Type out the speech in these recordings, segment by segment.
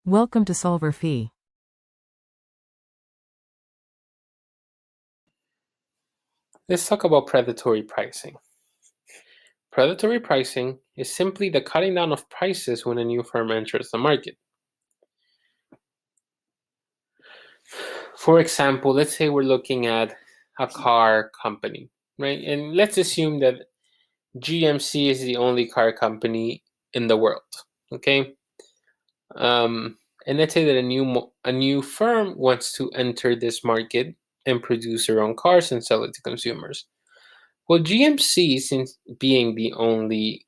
Welcome to solverfy. Let's talk about predatory pricing. Predatory pricing is simply the cutting down of prices when a new firm enters the market. For example, let's say we're looking at a car company, right? And let's assume that GMC is the only car company in the world, okay? And let's say that a new firm wants to enter this market and produce their own cars and sell it to consumers. Well, GMC, since being the only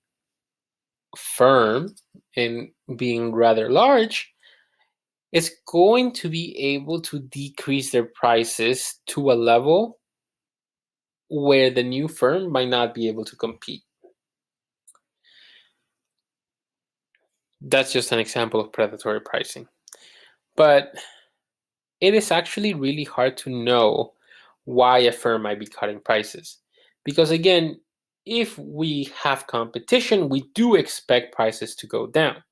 firm and being rather large, is going to be able to decrease their prices to a level where the new firm might not be able to compete. That's just an example of predatory pricing. But it is actually really hard to know why a firm might be cutting prices. Because again, if we have competition, we do expect prices to go down.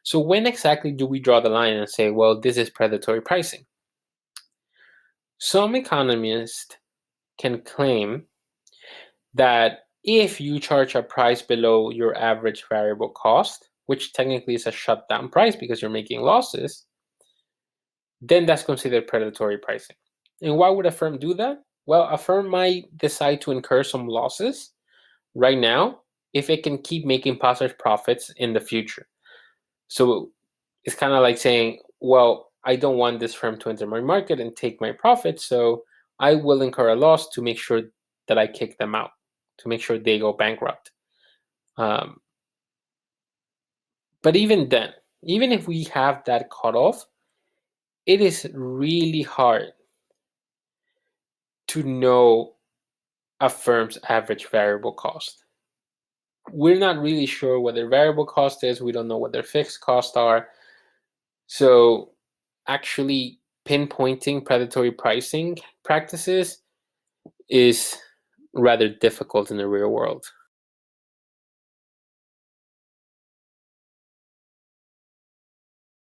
So when exactly do we draw the line and say, well, this is predatory pricing? Some economists can claim that if you charge a price below your average variable cost, which technically is a shutdown price because you're making losses, then that's considered predatory pricing. And why would a firm do that? Well, a firm might decide to incur some losses right now if it can keep making positive profits in the future. So it's kind of like saying, well, I don't want this firm to enter my market and take my profit, so I will incur a loss to make sure that I kick them out, to make sure they go bankrupt. Um, but even then, even if we have that cutoff, it is really hard to know a firm's average variable cost. We're not really sure what their variable cost is. We don't know what their fixed costs are. So actually pinpointing predatory pricing practices is rather difficult in the real world.